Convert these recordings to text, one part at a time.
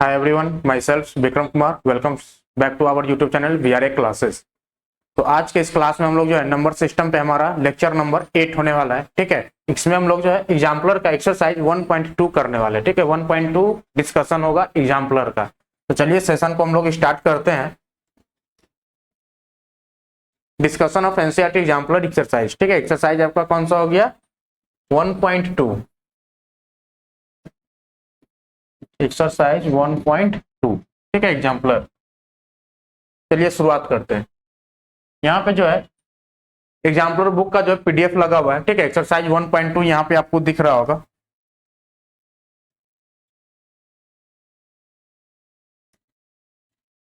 Hi everyone, myself Vikram Kumar. Welcome back to our YouTube channel VRA Classes. तो आज के इस class में हम लोग जो है नंबर सिस्टम पे हमारा लेक्चर नंबर 8 होने वाला है। ठीक है, इसमें हम लोग जो है एग्जाम्पलर का एक्सरसाइज 1.2 करने वाले हैं। ठीक है, 1.2 डिस्कशन होगा एग्जाम्पलर का। तो चलिए सेशन को हम लोग स्टार्ट करते हैं। Discussion of NCERT exemplar exercise. ठीक है, एक्सरसाइज आपका कौन सा हो गया? 1.2 एक्सरसाइज 1.2। ठीक है, एग्जाम्पलर। चलिए शुरुआत करते हैं। यहाँ पे जो है एग्जाम्पलर बुक का जो है पीडीएफ लगा हुआ है। ठीक है, एक्सरसाइज 1.2 यहाँ पे आपको दिख रहा होगा।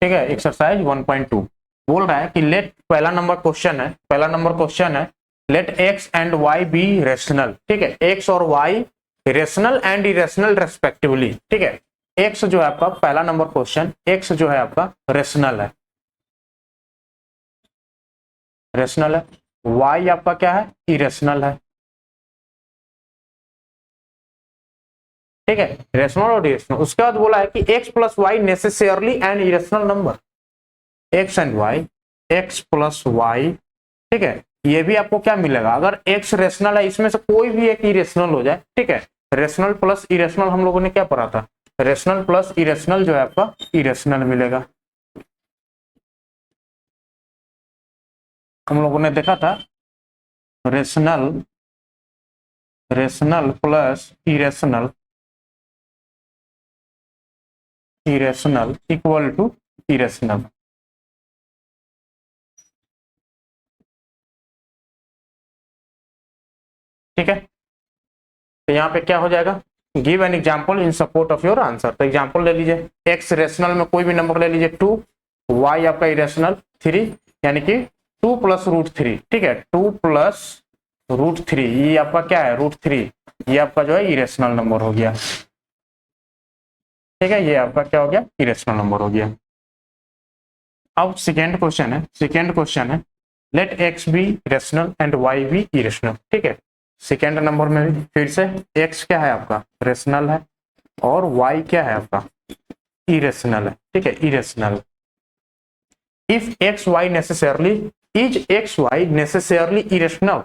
ठीक है, एक्सरसाइज 1.2 बोल रहा है कि लेट, पहला नंबर क्वेश्चन है let X and Y be rational. ठीक है, एक्स और Y rational and irrational respectively. ठीक है, एक्स जो है आपका पहला नंबर क्वेश्चन, एक्स जो है आपका रेशनल है, रेशनल है। वाई आपका क्या है? इरेशनल है। ठीक है, रेशनल और इरेशनल। उसके बाद बोला है कि X plus Y necessarily and irrational number. X and Y, X plus Y. ठीक है, ये भी आपको क्या मिलेगा? अगर एक्स रेशनल है, इसमें से कोई भी एक इरेशनल हो जाए। ठीक है, रेशनल प्लस इरेशनल हम लोगों ने क्या पढ़ा था? रेशनल प्लस इरेशनल जो है आपका इरेशनल मिलेगा। हम लोगों ने देखा था rational plus irrational equal to irrational. ठीक है, तो यहाँ पे क्या हो जाएगा? Give an example in support of your answer. तो एग्जाम्पल ले लीजिए, एक्स रेशनल में कोई भी नंबर ले लीजिए 2, वाई आपका इरेशनल 3, यानी कि 2 प्लस रूट 3। ठीक है, 2 प्लस रूट 3, ये आपका क्या है? रूट 3। ये आपका जो है इरेशनल नंबर हो गया। ठीक है, ये आपका क्या हो गया? इरेशनल नंबर हो गया। अब सेकेंड क्वेश्चन है let X be rational and Y be irrational. ठीक है, सेकेंड नंबर में भी फिर से एक्स क्या है आपका? रेशनल है, और वाई क्या है आपका? इरेशनल है। ठीक है, irrational. If X Y necessarily, is X Y necessarily irrational.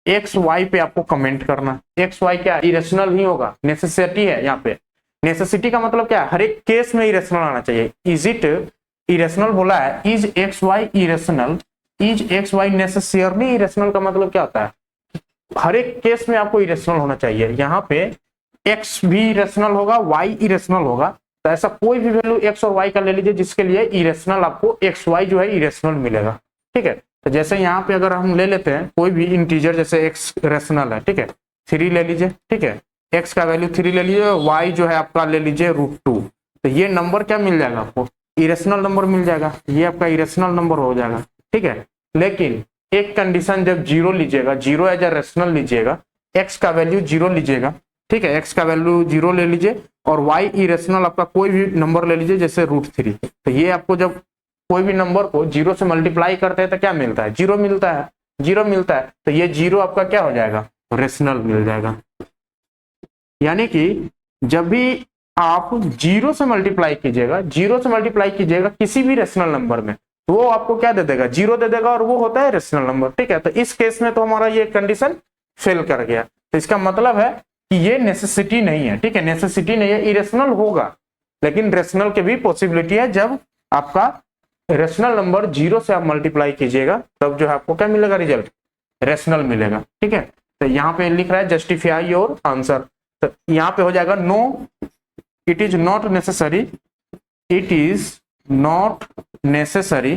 एक्स वाई पे आपको कमेंट करना। एक्स वाई क्या इरेशनल ही होगा? नेसेसिटी है यहाँ पे। नेसेसिटी का मतलब क्या है? हर एक केस में इरेशनल आना चाहिए। इज इट इरेशनल बोला है, is X Y irrational, is X Y necessarily irrational का मतलब क्या होता है? हर एक केस में आपको इरेशनल होना चाहिए। यहाँ पे एक्स भी इरेशनल होगा, वाई इरेशनल होगा। तो ऐसा कोई भी वैल्यू एक्स और वाई का ले लीजिए जिसके लिए इरेशनल आपको एक्स वाई जो है इरेशनल मिलेगा। ठीक है, तो जैसे यहाँ पे अगर हम ले लेते हैं कोई भी इंटीजर, जैसे एक्स रेशनल है। ठीक है, 3 ले लीजिए। ठीक है, एक्स का वैल्यू 3 ले लीजिए, वाई जो है आपका ले लीजिए √2। तो ये नंबर क्या मिल जाएगा आपको? इरेशनल नंबर मिल जाएगा। ये आपका इरेशनल नंबर हो जाएगा। ठीक है, लेकिन एक कंडीशन, जब 0 लीजिएगा, 0 एज ए रेशनल लीजिएगा, एक्स का वैल्यू 0 लीजिएगा। ठीक है, एक्स का वैल्यू 0 ले लीजिए, और वाई इरेशनल आपका कोई भी नंबर ले लीजिए जैसे √3। तो ये आपको जब कोई भी नंबर को 0 से मल्टीप्लाई करते हैं तो क्या मिलता है? 0 मिलता है। 0 मिलता है, तो ये 0 आपका क्या हो जाएगा? रेशनल मिल जाएगा। यानी कि जब भी आप 0 से मल्टीप्लाई कीजिएगा, 0 से मल्टीप्लाई कीजिएगा किसी भी रेशनल नंबर में, तो वो आपको क्या दे देगा? 0 दे देगा, और वो होता है रेशनल नंबर। ठीक है, तो इस केस में तो हमारा ये कंडीशन फेल कर गया। तो इसका मतलब है कि ये नेसेसिटी नहीं है। ठीक है, नेसेसिटी नहीं है, इरेशनल होगा, लेकिन रेशनल की भी पॉसिबिलिटी है। जब आपका रेशनल नंबर 0 से आप मल्टीप्लाई कीजिएगा, तब जो है आपको क्या मिलेगा? रिजल्ट रेशनल मिलेगा। ठीक है, तो यहाँ पे लिख रहा है जस्टिफाई योर आंसर। तो यहाँ पे हो जाएगा no, it is not necessary, it is not necessarily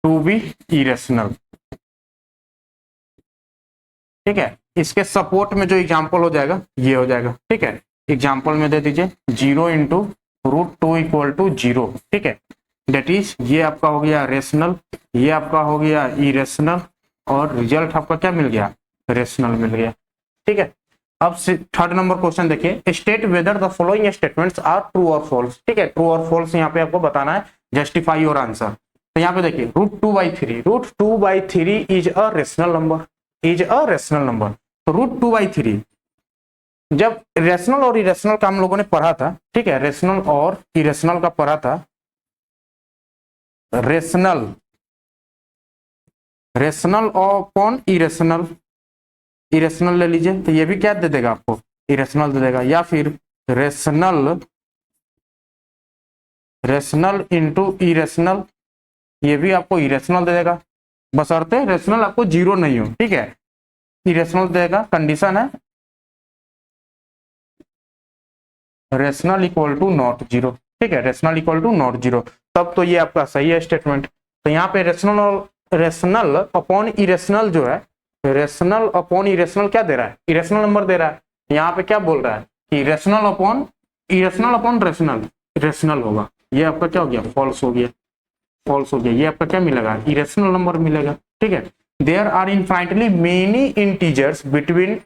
to be irrational। ठीक है, इसके सपोर्ट में जो एग्जांपल हो जाएगा ये हो जाएगा। ठीक है, एग्जांपल में दे दीजिए 0 इंटू √2 इक्वल टू 0। ठीक है, डेट इज ये आपका हो गया रेशनल, ये आपका हो गया इरेशनल, और रिजल्ट आपका क्या मिल गया? रेशनल मिल गया। ठीक है, अब थर्ड नंबर क्वेश्चन देखिए, state whether the following statements are true और फॉल्स। ठीक है, ट्रू और फॉल्स यहाँ पे आपको बताना है, जस्टिफाई योर आंसर। तो यहाँ पे देखिए √2/3 is a rational number, is a rational number. तो √2/3 जब रेशनल और इरेशनल का हम लोगों ने पढ़ा था, ठीक है, रेशनल और इरेशनल का पढ़ा था, रेशनल अपॉन इरेशनल, इरेशनल ले लीजिए तो ये भी क्या दे देगा आपको, इरेशनल दे देगा, या फिर रेशनल इंटू इरेशनल, ये भी आपको इरेशनल दे देगा, बशर्ते रेशनल आपको जीरो नहीं हो, ठीक है, इरेशनल देगा, कंडीशन है rational equal to not zero, ठीक है, rational equal to not zero, तब तो ये आपका सही है स्टेटमेंट। तो यहाँ पे रेशनल और रेशनल अपॉन इरेशनल जो है, रेशनल अपॉन इरेशनल क्या दे रहा है, इरेशनल नंबर दे रहा है। यहाँ पे क्या बोल रहा है कि rational upon irrational upon rational, rational होगा, ये आपका क्या हो गया, फॉल्स हो गया, फॉल्स हो गया, ये आपका क्या मिलेगा, इरेशनल नंबर मिलेगा, ठीक है। There are infinitely many integers between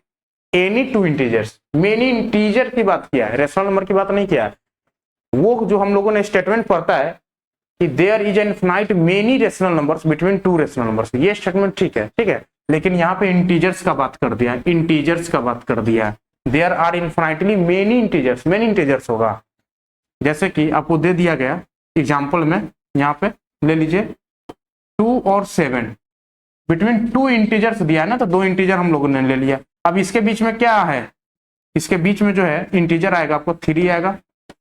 any two integers, many integer की बात किया है, रेशनल नंबर की बात नहीं किया है। वो जो हम लोगों ने स्टेटमेंट पढ़ता है कि there is infinite many rational numbers between two rational numbers, ये स्टेटमेंट ठीक है, ठीक है, लेकिन यहाँ पे इंटीजर्स का बात कर दिया है, इंटीजर्स का बात कर दिया है। There are infinitely many integers, many integers होगा, जैसे कि आपको दे दिया गया एग्जाम्पल में, यहाँ पे ले लीजिए 2 और 7 बिटवीन टू इंटीजर्स दिया है ना, तो दो इंटीजर हम लोगों ने ले लिया। अब इसके बीच में क्या है, इसके बीच में जो है इंटीजर आएगा आपको 3 आएगा,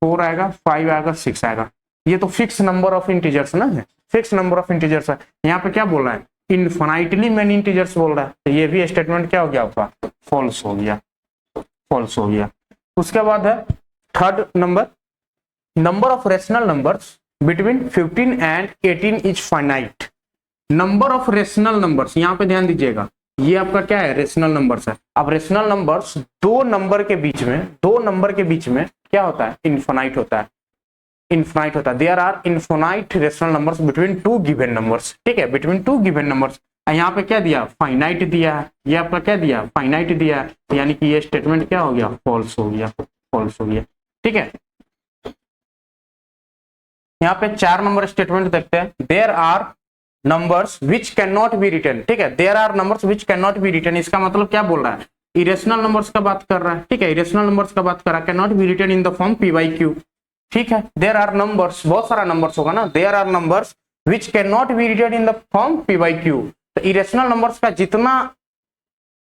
4 आएगा, 5 आएगा, 6 आएगा, ये तो फिक्स नंबर ऑफ इंटीजर्स ना है, फिक्स नंबर ऑफ इंटीजर्स है। यहाँ पे क्या बोल रहा है, इनफाइनाइटली मेनी इंटीजर्स बोल रहा है, तो ये भी स्टेटमेंट क्या हो गया आपका, फॉल्स हो गया, फॉल्स हो गया। उसके बाद है third number, number of rational numbers between 15 and 18 is finite. Number of rational numbers, यहाँ पे ध्यान दीजिएगा, ये आपका क्या है, रेशनल नंबर्स है। अब रेशनल नंबर्स दो नंबर के बीच में क्या होता है, इनफाइनाइट होता है, इनफाइनाइट होता है। There are infinite rational numbers between two given numbers, ठीक है, बिटवीन टू गिवन नंबर्स। यहाँ पे क्या दिया, फाइनाइट दिया है, ये आपका क्या दिया, फाइनाइट दिया है, यानी कि ये स्टेटमेंट क्या हो गया, फॉल्स हो गया, फॉल्स हो गया, ठीक है। यहाँ पे 4 नंबर स्टेटमेंट देखते हैं, there are numbers which can not be written, ठीक है, there are numbers which can not be written, इसका मतलब क्या बोल रहा है, इरेशनल नंबर्स का बात कर रहा है, ठीक है, इरेशनल नंबर्स का बात कर रहा है, can not be written in the form p/q, ठीक है। देयर आर नंबर्स, बहुत सारा नंबर्स होगा ना, there are numbers which can not be written in the form p/q, तो इरेशनल नंबर्स का जितना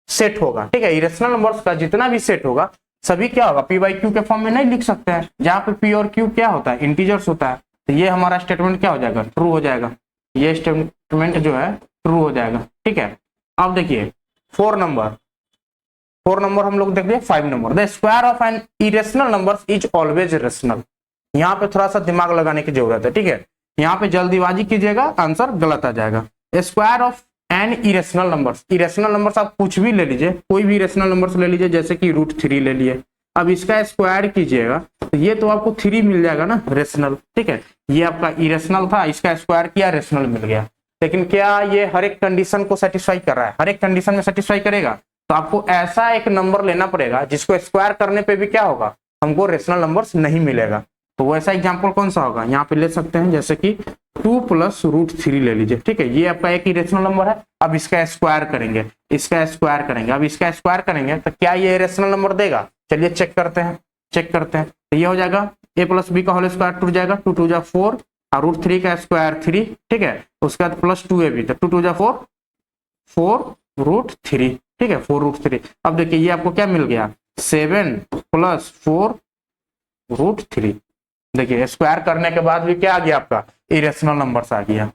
सेट होगा, ठीक है, इरेशनल नंबर्स का जितना भी सेट होगा सभी क्या होगा, p/q के फॉर्म में नहीं लिख सकते हैं, जहां पे p और q क्या होता है, इंटीजर्स होता है, तो ये हमारा स्टेटमेंट क्या हो जाएगा, ट्रू हो जाएगा, ये स्टेटमेंट जो है ट्रू हो जाएगा, ठीक है। अब देखिए 4 नंबर हम लोग देख लिए 5 number, the square of an irrational number is always rational. यहाँ पे थोड़ा सा दिमाग लगाने की जरूरत है, ठीक है, यहाँ पे जल्दीबाजी कीजिएगा, आंसर गलत आ जाएगा। Square of an irrational numbers, irrational numbers आप कुछ भी ले लीजिए, कोई भी इरेशनल नंबर्स ले लीजिए, जैसे कि √3 ले लिए, अब इसका स्क्वायर कीजिएगा तो ये तो आपको 3 मिल जाएगा ना, रेशनल, ठीक है, ये आपका इरेशनल था, इसका स्क्वायर किया, रेशनल मिल गया। लेकिन क्या ये हर एक कंडीशन को सेटिस्फाई कर रहा है, हर एक कंडीशन में सेटिस्फाई करेगा, तो आपको ऐसा एक नंबर लेना पड़ेगा जिसको स्क्वायर करने पे भी क्या होगा, हमको रेशनल नंबर्स नहीं मिलेगा। तो वैसा एग्जाम्पल कौन सा होगा, यहाँ पे ले सकते हैं, जैसे कि 2 + √3 ले लीजिए, ठीक है, ये आपका एक इरेशनल नंबर है। अब इसका स्क्वायर करेंगे, इसका स्क्वायर करेंगे, अब इसका स्क्वायर करेंगे तो क्या ये रेशनल नंबर देगा, चलिए चेक करते हैं, चेक करते हैं। तो ये हो जाएगा a + b का होल स्क्वायर टूट जाएगा, 2 × 2 = 4 और √3 का स्क्वायर 3, ठीक है, उसके बाद प्लस 2ab, तो 2 × 2 = 4, 4√3, ठीक है, 4√3। अब देखिए ये आपको क्या मिल गया, 7 + 4√3, देखिए स्क्वायर करने के बाद भी क्या आ गया आपका, इरेशनल नंबर्स आ गया,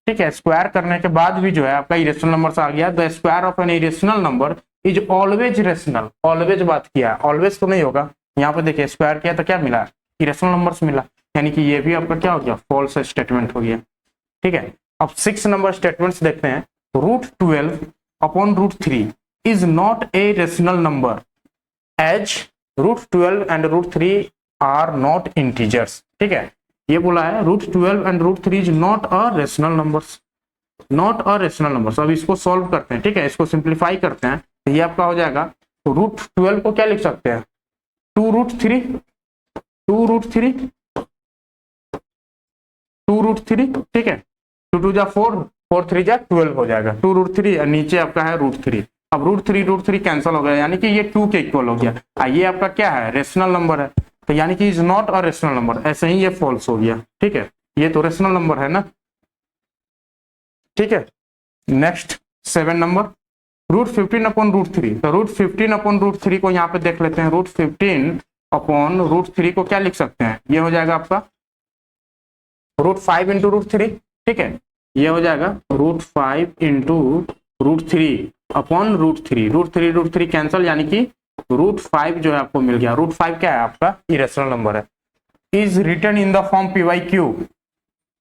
ठीक है, स्क्वायर करने के बाद भी जो है आपका इरेशनल नंबर्स आ गया। The square of an irrational number is always rational, always बात किया, ऑलवेज तो नहीं होगा, यहाँ पे देखिए स्क्वायर किया तो क्या मिला, इरेशनल नंबर्स मिला, यानी कि ये भी आपका क्या हो गया, फॉल्स स्टेटमेंट हो गया, ठीक है। अब 6 नंबर स्टेटमेंट्स देखते हैं, √12 upon √3 is not a rational number as √12 and √3 are not integers, ठीक है, ये बोला है √12 and √3 is not a rational numbers, not a rational numbers. अब इसको सॉल्व करते हैं, ठीक है, इसको सिंप्लीफाई करते हैं, तो ये आपका हो जाएगा, √12 को क्या लिख सकते हैं, 2√3, 2√3, 2√3, ठीक है, 2 × 2 = 4, 4 × 3 = 12 हो जाएगा, 2√3 नीचे आपका है √3। अब रूट थ्री कैंसिल हो गया, यानी कि ये 2 के इक्वल हो गया। ये आपका क्या है, रेशनल नंबर है, तो यानी कि is not a rational number, ऐसे ही ये फॉल्स हो गया। ठीक है, ये तो रेशनल नंबर है ना। ठीक है, next 7 number, root 15 upon root 3। तो रूट 15 अपॉन रूट 3 को यहाँ पे देख लेते हैं। रूट 15 अपॉन रूट 3 को क्या लिख सकते हैं, ये हो जाएगा आपका रूट 5 इंटू रूट 3। ठीक है, ये हो जाएगा root 5 into root 3 upon root 3 cancel, यानी कि रूट 5 जो है आपको मिल गया। रूट 5 क्या है आपका, इरेशनल नंबर है। Is written in the form P by Q.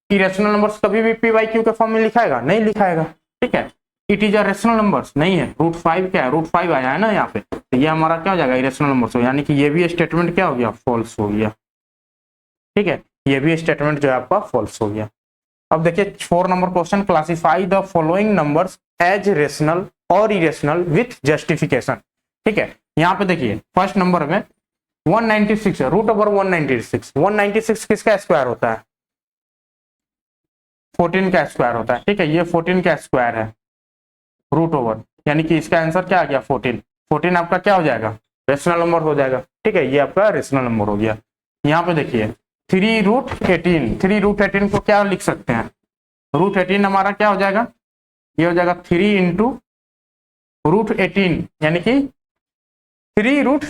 Irrational numbers कभी भी पी वाई क्यू के फॉर्म में लिखाएगा, नहीं लिखाएगा। ठीक है, it is a rational numbers नहीं है। रूट 5 क्या है, रूट 5 आया है ना यहाँ पे, तो ये हमारा क्या हो जाएगा, इरेशनल नंबर्स हो, यानी कि ये भी स्टेटमेंट क्या हो गया, फॉल्स हो गया। ठीक है, ये भी स्टेटमेंट जो है आपका फॉल्स हो गया। अब देखिए 4 number question, classify the following numbers as rational और इरेशनल विथ जस्टिफिकेशन। ठीक है, यहाँ पे देखिए फर्स्ट नंबर में 196 है, रूट ओवर 196 किसका स्क्वायर होता है, 14 का स्क्वायर होता है। ठीक है, ये 14 का स्क्वायर है रूट ओवर, यानी कि इसका आंसर क्या आ गया, 14 आपका क्या हो जाएगा, रेशनल नंबर हो जाएगा। ठीक है, ये आपका रेशनल नंबर हो गया। यहाँ पे देखिए 3 रूट 18 को क्या लिख सकते हैं, रूट 18 हमारा क्या हो जाएगा, ये हो जाएगा 3 इंटू रूट 18, यानी कि 3 रूट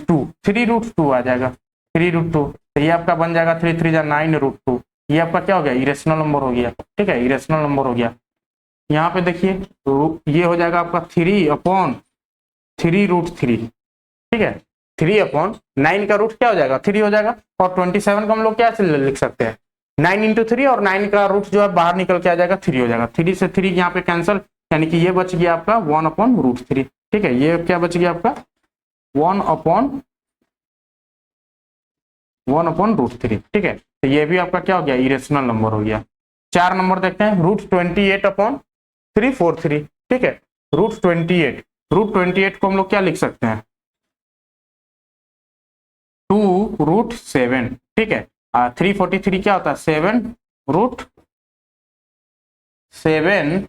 2 आ जाएगा, 3 रूट 2। तो ये आपका बन जाएगा 3 3 9 रूट 2। ये आपका क्या हो गया, इरेशनल नंबर हो गया। ठीक है, इरेशनल नंबर हो गया। यहाँ पे देखिए तो ये हो जाएगा आपका 3 अपॉन 3 रूट 3। ठीक है, 3 अपॉन 9 का रूट क्या हो जाएगा, 3 हो जाएगा, और 27 को हम लोग क्या लिख सकते हैं, 9 इंटू 3, और 9 का रूट जो है बाहर निकल के आ जाएगा, 3 हो जाएगा। 3 से 3 यहाँ पे कैंसिल, यानी कि ये बच गया आपका 1 अपॉन रूट 3। ठीक है, ये क्या बच गया आपका 1 अपॉन रूट 3। ठीक है, तो ये भी आपका क्या हो गया, इरेशनल नंबर हो गया। 4 नंबर देखते हैं, रूट 28 अपॉन 343। ठीक है, रूट 28 को हम लोग क्या लिख सकते हैं, 2 रूट 7। ठीक है, 343 क्या होता है, 7 रूट 7।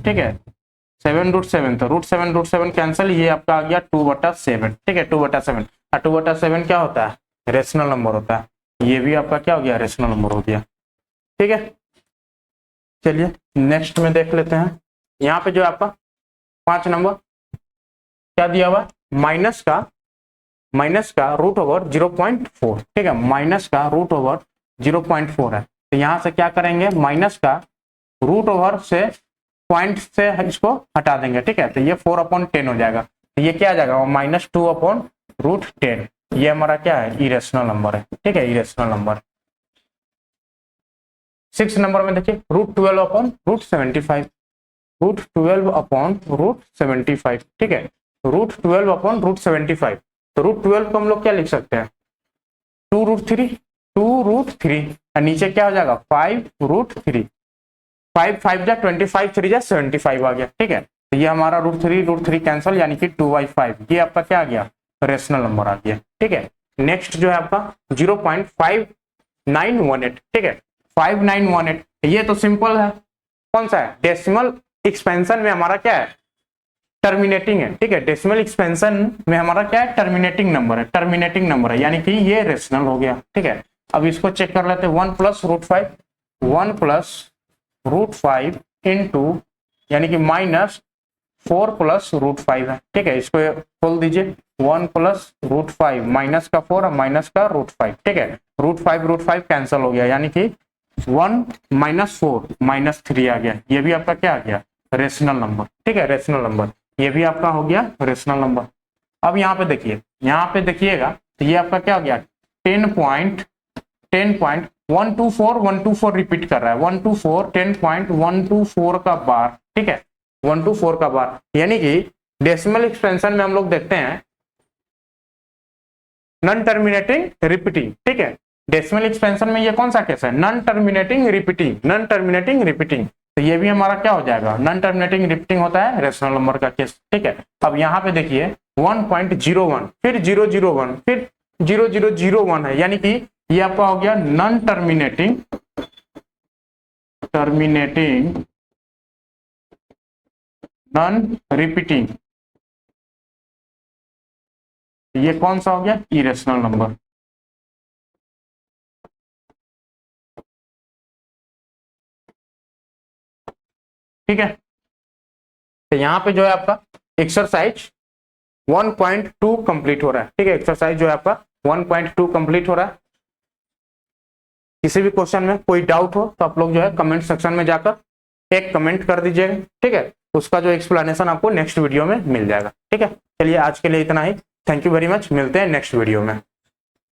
ठीक है, 7 रूट 7, तो रूट 7 कैंसिल, ये आपका आ गया 2/7। ठीक है, 2/7, और 2/7 क्या होता है, रेशनल नंबर होता है। ये भी आपका क्या हो गया, रेशनल नंबर हो गया। ठीक है, चलिए नेक्स्ट में देख लेते हैं। यहाँ पे जो आपका 5 नंबर क्या दिया हुआ, माइनस का रूट ओवर 0.4। ठीक है, माइनस का रूट ओवर 0.4 है, तो यहाँ से क्या करेंगे, माइनस का रूट ओवर से पॉइंट से इसको हटा देंगे। ठीक है, तो ये 4/10 हो जाएगा, तो ये क्या आ जाएगा, -2/√10। ये हमारा क्या है, इरेशनल नंबर है। ठीक है, इरेशनल नंबर। 6 नंबर में देखिए √12/√75, √12/√75। ठीक है, √12/√75, तो √12 को हम लोग क्या लिख सकते हैं, 2√3 और नीचे क्या हो जाएगा 5√3। 5 5 जा 25, 3 जा 75 आ गया। ठीक है, तो ये हमारा √3 कैंसिल, यानी कि 2/5। ये आपका क्या आ गया, रेशनल नंबर आ गया। ठीक है, नेक्स्ट जो है आपका 0.5918। ठीक है, 5918, ये तो सिंपल है, कौन सा है, डेसिमल एक्सपेंशन में हमारा क्या है, टर्मिनेटिंग है। ठीक है, डेसिमल एक्सपेंशन में हमारा क्या है, टर्मिनेटिंग नंबर है, यानी कि ये रेशनल हो गया। ठीक है, अब इसको चेक कर लेते हैं, 1 + √5, 1 + √5 इंटू, यानी कि -4 + √5 है। ठीक है, इसको खोल दीजिए, 1 + √5 माइनस का 4 और माइनस का √5। ठीक है, √5 कैंसिल हो गया, यानी कि 1 - 4 -3 आ गया। ये भी आपका क्या आ गया, रेशनल नंबर। ठीक है, रेशनल नंबर, ये भी आपका हो गया रेशनल नंबर। अब यहाँ पे देखिए, यहाँ पे देखिएगा, तो ये आपका क्या हो गया, 10.124 रिपीट कर रहा है, 124 10.124 का बार। ठीक है, 124 का बार, यानी कि डेसिमल एक्सपेंशन में हम लोग देखते हैं नॉन टर्मिनेटिंग रिपीटिंग। ठीक है, डेसिमल एक्सपेंशन में ये कौन सा केस है, नॉन टर्मिनेटिंग रिपीटिंग। तो ये भी हमारा क्या हो जाएगा, नॉन टर्मिनेटिंग रिपीटिंग होता है, रेशनल नंबर का केस। ठीक है, अब यहाँ पे देखिए 1.01, फिर 001, फिर 0001 है, यानी कि ये आपका हो गया नॉन टर्मिनेटिंग नॉन रिपीटिंग, ये कौन सा हो गया, इरेशनल नंबर। ठीक है, तो यहां पे जो है आपका एक्सरसाइज 1.2 कंप्लीट हो रहा है। ठीक है, एक्सरसाइज जो है आपका 1.2 कंप्लीट हो रहा है। किसी भी क्वेश्चन में कोई डाउट हो तो आप लोग जो है कमेंट सेक्शन में जाकर एक कमेंट कर दीजिएगा। ठीक है, उसका जो एक्सप्लेनेशन आपको नेक्स्ट वीडियो में मिल जाएगा। ठीक है, चलिए आज के लिए इतना ही। थैंक यू वेरी मच, मिलते हैं नेक्स्ट वीडियो में।